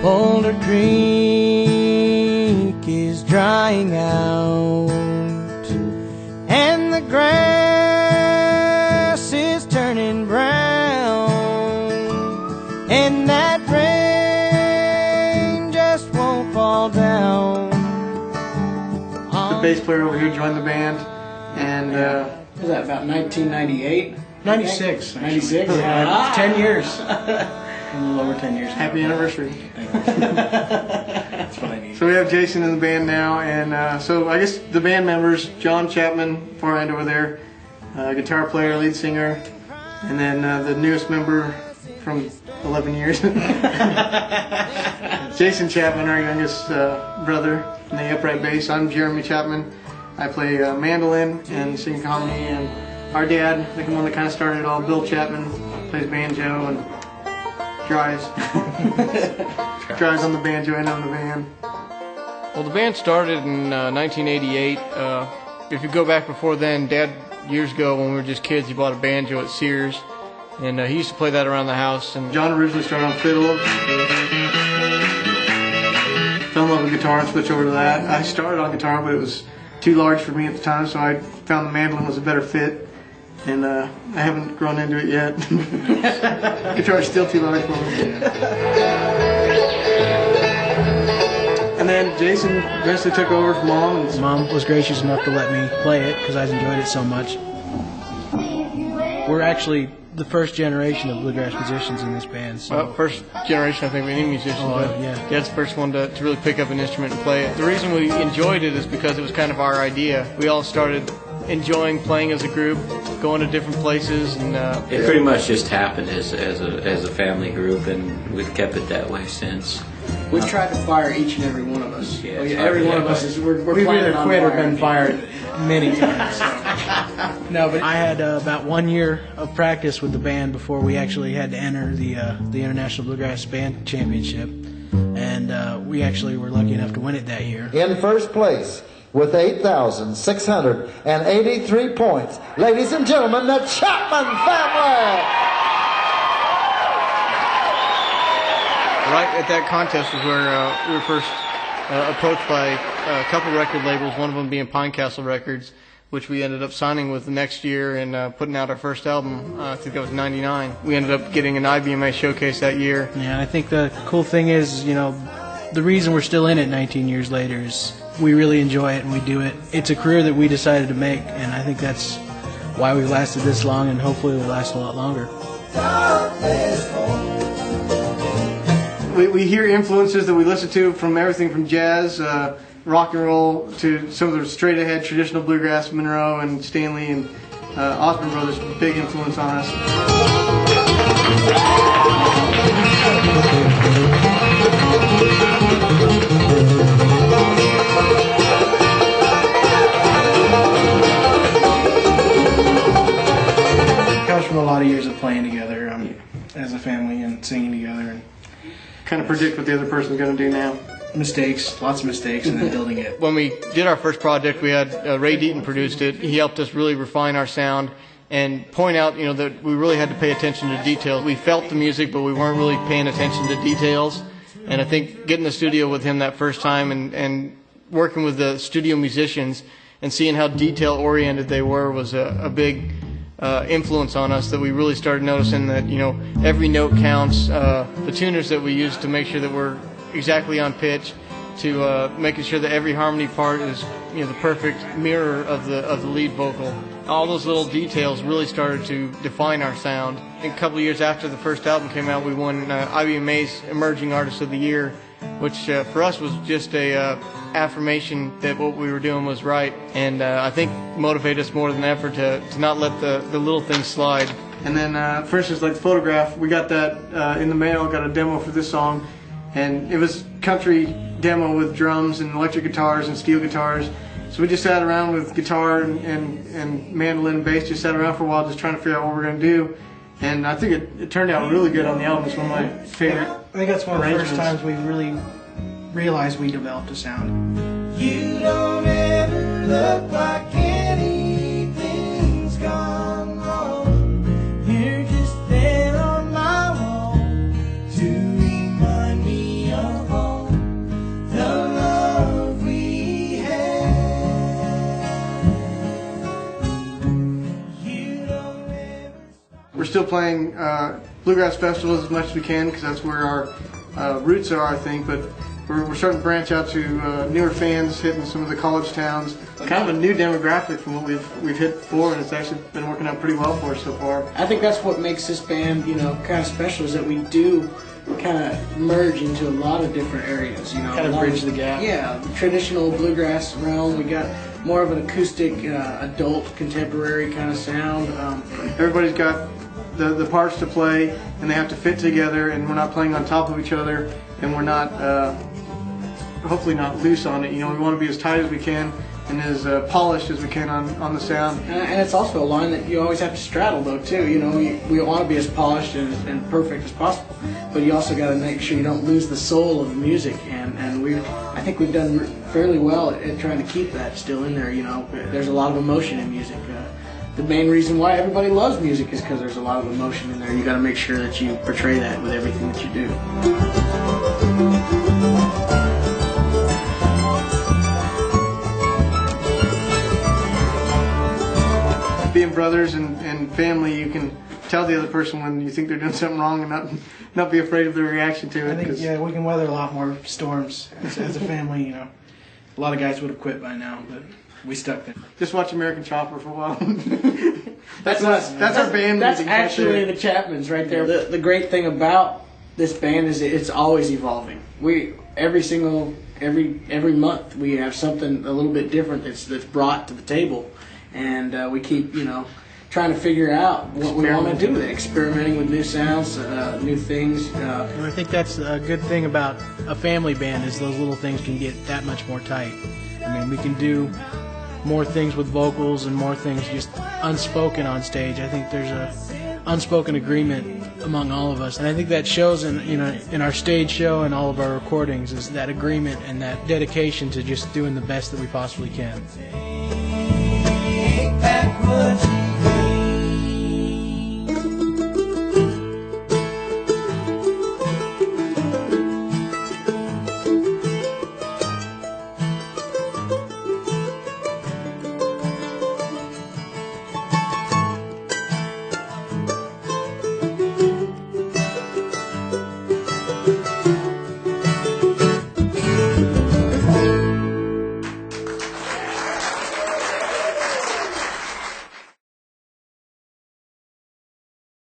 Boulder Creek is drying out, and the grass is turning brown, and that rain just won't fall down. The bass player over here joined the band, and was that about 1998? 96. 96? Yeah, 10 years. A little over 10 years. Happy anniversary. That's what I need. So we have Jason in the band now, and so I guess the band members, John Chapman, far end over there, guitar player, lead singer, and then the newest member from 11 years, Jason Chapman, our youngest brother, in the upright bass. I'm Jeremy Chapman. I play mandolin and sing comedy, and our dad, the one that kind of started it all, Bill Chapman, plays banjo and drives on the banjo and on the van. Well, the band started in 1988. If you go back before then, Dad, years ago when we were just kids, he bought a banjo at Sears, and he used to play that around the house. And John originally started on fiddle, fell in love with guitar and switched over to that. I started on guitar, but it was too large for me at the time, so I found the mandolin was a better fit, and I haven't grown into it yet. Guitar is still too large for me. And then Jason eventually took over from Mom. And Mom was gracious enough to let me play it because I enjoyed it so much. We're actually the first generation of bluegrass musicians in this band. So. well, first generation, I think, of any musician. But yeah. Dad's the first one to really pick up an instrument and play it. The reason we enjoyed it is because it was kind of our idea. We all started enjoying playing as a group, going to different places, and it pretty much just happened as a family group, and we've kept it that way since. We've tried to fire each and every one of us. Yeah, every one of us is we've either quit or been fired many times. So. No, but I had about 1 year of practice with the band before we actually had to enter the International Bluegrass Band Championship, and we actually were lucky enough to win it that year. In first place with 8,683 points, ladies and gentlemen, the Chapman family. right at that contest was where we were first approached by a couple record labels, one of them being Pine Castle Records, which we ended up signing with the next year and putting out our first album. I think that was '99. We ended up getting an IBMA showcase that year. Yeah, I think the cool thing is, you know, the reason we're still in it 19 years later is we really enjoy it and we do it. It's a career that we decided to make, and I think that's why we've lasted this long, and hopefully we'll last a lot longer. We hear influences that we listen to from everything from jazz, rock and roll, to some of the straight ahead traditional bluegrass, Monroe and Stanley and Osborne Brothers, big influence on us. It comes from a lot of years of playing together as a family and singing together. And kind of predict what the other person's going to do now. Mistakes, lots of mistakes, and then building it. When we did our first project, we had Ray Deaton produced it. He helped us really refine our sound and point out, you know, that we really had to pay attention to details. We felt the music, but we weren't really paying attention to details. And I think getting in the studio with him that first time and working with the studio musicians and seeing how detail-oriented they were was a big influence on us, that we really started noticing that, you know, every note counts. The tuners that we use to make sure that we're exactly on pitch, to making sure that every harmony part is, you know, the perfect mirror of the lead vocal. All those little details really started to define our sound. A couple of years after the first album came out, we won IBMA's Emerging Artist of the Year, which for us was just a affirmation that what we were doing was right, and I think motivated us more than ever to not let the little things slide. And then, for instance, like the Photograph, we got that in the mail, got a demo for this song, and it was country demo with drums and electric guitars and steel guitars. So we just sat around with guitar and mandolin and bass, just sat around for a while just trying to figure out what we're going to do. And I think it turned out really good on the album. It's one of my favorite I think that's one of the first times we really realized we developed a sound. You don't ever look like anything's gone wrong. You're just there on my wall to remind me of playing bluegrass festivals as much as we can because that's where our roots are, I think. But we're starting to branch out to newer fans, hitting some of the college towns. Kind of a new demographic from what we've hit before, and it's actually been working out pretty well for us so far. I think that's what makes this band, kind of special, is that we do kind of merge into a lot of different areas, Kind of bridge the gap. Yeah, the traditional bluegrass realm. We got more of an acoustic, adult, contemporary kind of sound. Everybody's got the parts to play, and they have to fit together, and we're not playing on top of each other, and we're not, hopefully not loose on it. We want to be as tight as we can and as polished as we can on the sound. And it's also a line that you always have to straddle, though, too. We want to be as polished and perfect as possible, but you also got to make sure you don't lose the soul of the music. And I think we've done fairly well at trying to keep that still in there. There's a lot of emotion in music. The main reason why everybody loves music is because there's a lot of emotion in there. You got to make sure that you portray that with everything that you do. Being brothers and family, you can tell the other person when you think they're doing something wrong and not be afraid of their reaction to it. I think, we can weather a lot more storms as a family. A lot of guys would have quit by now, but we stuck there. Just watch American Chopper for a while. That's our band. That's actually the Chapmans right there. The great thing about this band is it's always evolving. Every month we have something a little bit different that's brought to the table, and we keep trying to figure out what we want to do. Experimenting with new sounds, new things. And I think that's a good thing about a family band is those little things can get that much more tight. I mean, we can do more things with vocals and more things just unspoken on stage. I think there's a unspoken agreement among all of us, and I think that shows in our stage show and all of our recordings is that agreement and that dedication to just doing the best that we possibly can.